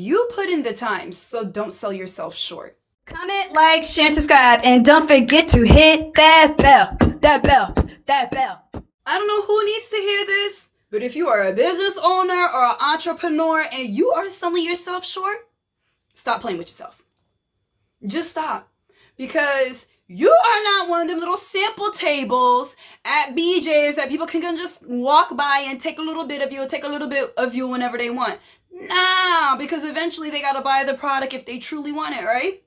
You put in the time, so don't sell yourself short. Comment, like, share, and subscribe, and don't forget to hit that bell, that bell, that bell. I don't know who needs to hear this, but if you are a business owner or an entrepreneur and you are selling yourself short, stop playing with yourself. Just stop. Because you are not one of them little sample tables at BJ's that people can just walk by and take a little bit of you whenever they want. Nah, because eventually they gotta buy the product if they truly want it, right?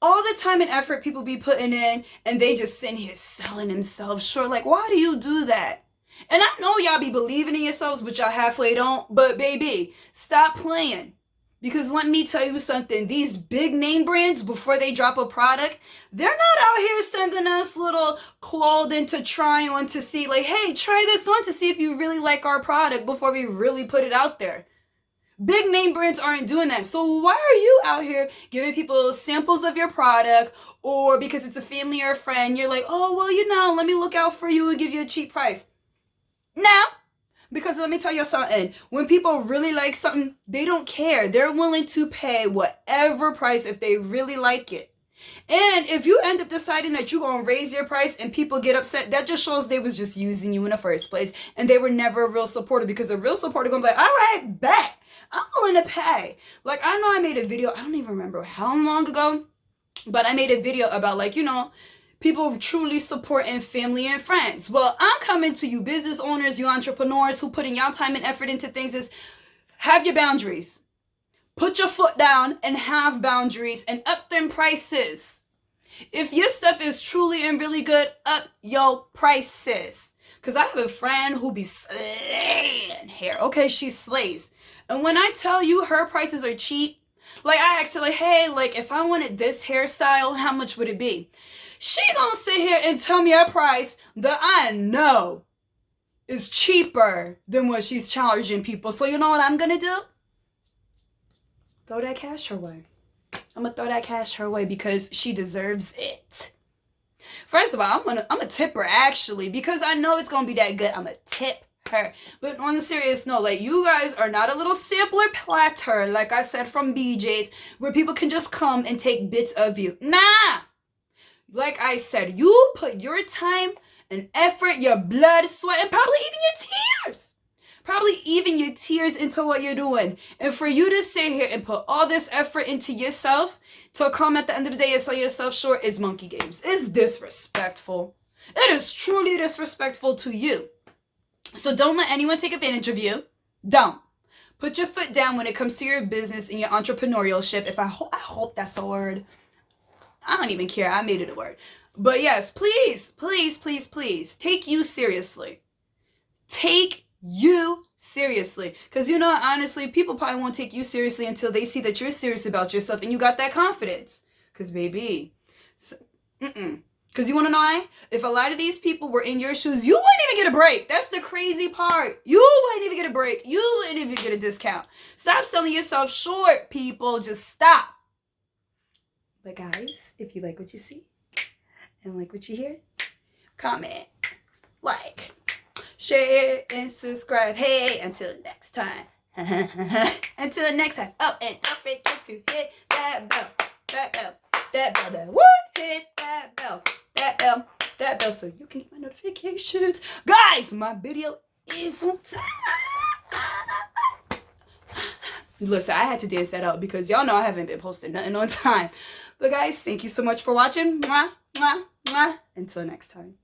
All the time and effort people be putting in, and they just sitting here selling themselves short. Like, why do you do that? And I know y'all be believing in yourselves, but y'all halfway don't. But baby, stop playing. Because let me tell you something, these big name brands, before they drop a product, they're not out here sending us little clothing to try on to see, like, hey, try this on to see if you really like our product before we really put it out there. Big name brands aren't doing that. So why are you out here giving people samples of your product, or because it's a family or a friend, you're like, oh, well, let me look out for you and give you a cheap price. Now, because let me tell you something, when people really like something, they don't care. They're willing to pay whatever price if they really like it. And if you end up deciding that you're going to raise your price and people get upset, that just shows they was just using you in the first place. And they were never a real supporter, because a real supporter going to be like, all right, bet. I'm willing to pay. Like, I know I made a video, I don't even remember how long ago, but I made a video about, like, people truly supporting family and friends. Well, I'm coming to you business owners, you entrepreneurs who putting your time and effort into things, is have your boundaries. Put your foot down and have boundaries and up them prices. If your stuff is truly and really good, up your prices. Because I have a friend who be slaying hair. Okay, she slays. And when I tell you her prices are cheap, like, I asked her, like, hey, like, if I wanted this hairstyle, how much would it be? She gonna sit here and tell me a price that I know is cheaper than what she's charging people. So you know what I'm gonna do? Throw that cash her way. I'm gonna throw that cash her way because she deserves it. First of all, I'm a tip her, actually, because I know it's gonna be that good. I'm gonna tip her. But on a serious note, like, you guys are not a little sampler platter, like I said, from BJ's, where people can just come and take bits of you. Nah. Like I said, you put your time and effort, your blood, sweat, and probably even your tears into what you're doing. And for you to sit here and put all this effort into yourself to come at the end of the day and sell yourself short is monkey games. It's disrespectful. It is truly disrespectful to you. So don't let anyone take advantage of you. Don't. Put your foot down when it comes to your business and your entrepreneurship. I hope that's a word. I don't even care. I made it a word. But yes, please, please, please, please take you seriously. Take you seriously. Because, honestly, people probably won't take you seriously until they see that you're serious about yourself and you got that confidence. Because, baby, because you want to know why? If a lot of these people were in your shoes, you wouldn't even get a break. That's the crazy part. You wouldn't even get a break. You wouldn't even get a discount. Stop selling yourself short, people. Just stop. But guys, if you like what you see and like what you hear, comment, like, share, and subscribe. Hey, until next time. Until next time. Oh, and don't forget to hit that bell. That bell. That bell. That what? Hit that bell. That bell. That bell so you can get my notifications. Guys, my video is on time. Listen, I had to dance that out because y'all know I haven't been posting nothing on time. But guys, thank you so much for watching. Mwah, mwah, mwah. Until next time.